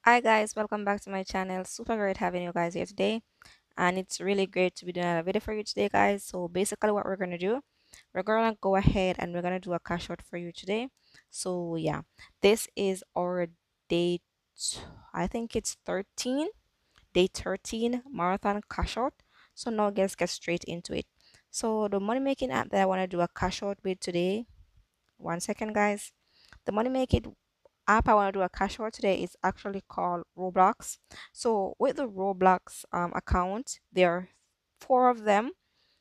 Hi guys, welcome back to my channel. Super great having you guys here today, and it's really great to be doing a video for you today, guys. So basically what we're going to do, we're going to go ahead and we're going to do a cash out for you today. So yeah, this is our day I think it's 13, day 13 marathon cash out. So now let's get straight into it. So the money making app that I want to do a cash out with today, one second guys. The money making app I want to do a cash out today is actually called Roblox. So with the Roblox account, there are four of them.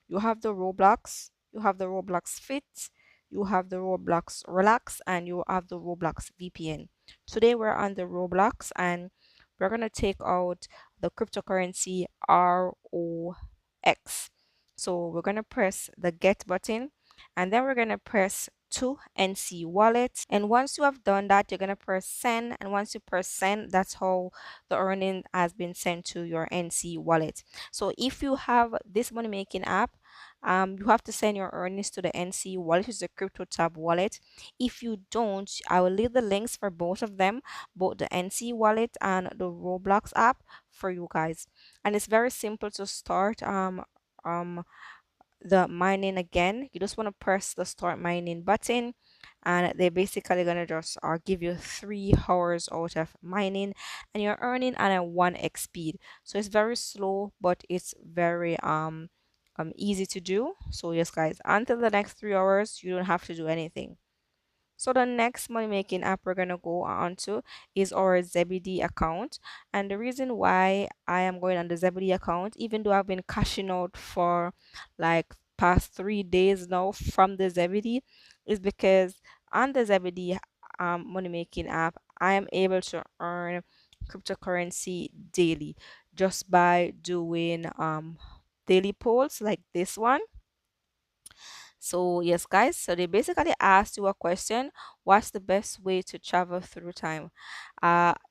You have the Roblox, you have the Roblox Fit, you have the Roblox Relax, and you have the Roblox VPN. Today we're on the Roblox and we're gonna take out the cryptocurrency ROX. So we're gonna press the get button and then we're gonna press to NC wallet. And once you have done that, you're gonna press send. And once you press send, that's how the earning has been sent to your NC wallet. So if you have this money making app, you have to send your earnings to the NC wallet, which is the crypto tab wallet. If you don't, I will leave the links for both of them, both the NC wallet and the Roblox app for you guys. And it's very simple to start um the mining again. You just want to press the start mining button and they're basically gonna just give you 3 hours out of mining and you're earning on a 1x speed. So it's very slow but it's very easy to do. So yes guys, until the next 3 hours you don't have to do anything. So the next money making app we're gonna go on to is our Zebedee account. And the reason why I am going on the Zebedee account, even though I've been cashing out for like past 3 days now from the Zebedee, is because on the Zebedee money making app, I am able to earn cryptocurrency daily just by doing daily polls like this one. So yes, guys, so they basically asked you a question, what's the best way to travel through time?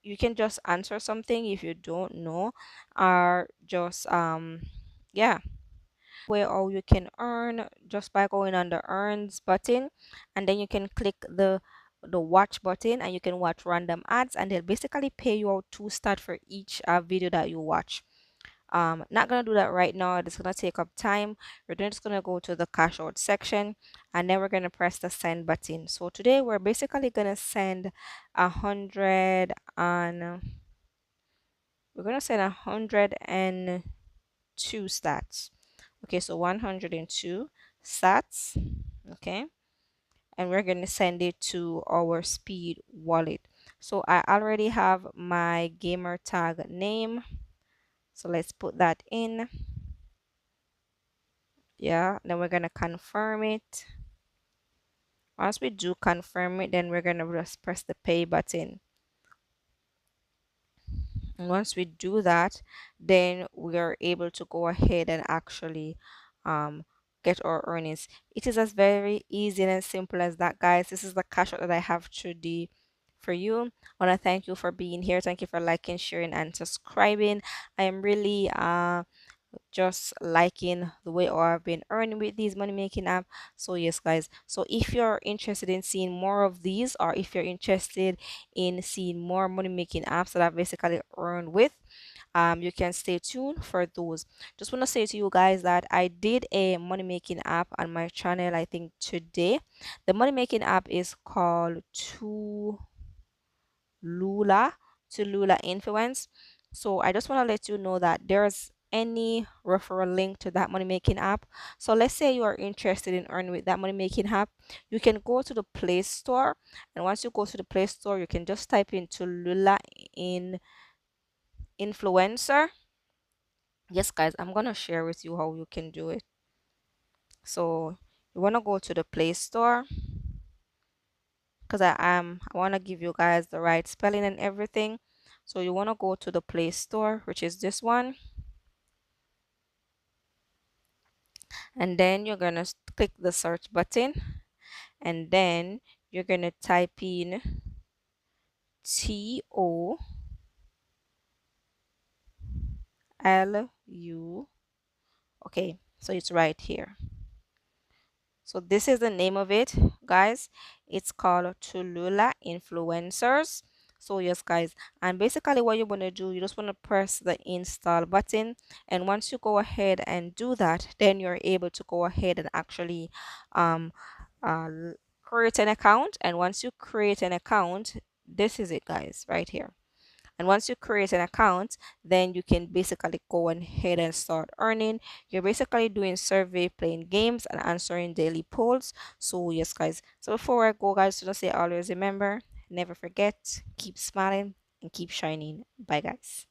You can just answer something if you don't know, or just yeah, where or you can earn just by going on the earns button and then you can click the watch button and you can watch random ads and they'll basically pay you out 2 stat for each video that you watch. Not gonna do that right now, it's gonna take up time. We're just gonna go to the cash out section and then we're gonna press the send button. So today we're basically gonna send 100 and we're gonna send 102 stats. Okay, so 102 sats. Okay, and we're gonna send it to our speed wallet. So I already have my gamer tag name, so let's put that in. Yeah, then we're gonna confirm it. Once we do confirm it, then we're gonna just press the pay button. And once we do that, then we are able to go ahead and actually get our earnings. It is as very easy and as simple as that, guys. This is the cash out that I have today for you. I want to thank you for being here. Thank you for liking, sharing, and subscribing. I am really just liking the way I've been earning with these money making app. So yes guys, so if you're interested in seeing more of these or if you're interested in seeing more money making apps that I've basically earned with, you can stay tuned for those. Just want to say to you guys that I did a money making app on my channel, I think today. The money making app is called Lula Influence. So I just want to let you know that there's any referral link to that money making app. So let's say you are interested in earning with that money making app, you can go to the Play Store, and once you go to the Play Store, you can just type into Lula in influencer. Yes guys, I'm gonna share with you how you can do it. So you want to go to the Play Store because I want to give you guys the right spelling and everything. So you want to go to the Play Store, which is this one, and then you're gonna click the search button and then you're gonna type in TOLU. Okay, so it's right here. So this is the name of it, guys. It's called Tulula Influencers. So yes guys, and basically what you want to do, you just want to press the install button, and once you go ahead and do that, then you're able to go ahead and actually um uh, create an account. And once you create an account, this is it guys right here. And once you create an account, then you can basically go ahead and start earning. You're basically doing survey, playing games, and answering daily polls. So yes, guys. So before I go, guys, just say always remember, never forget, keep smiling and keep shining. Bye, guys.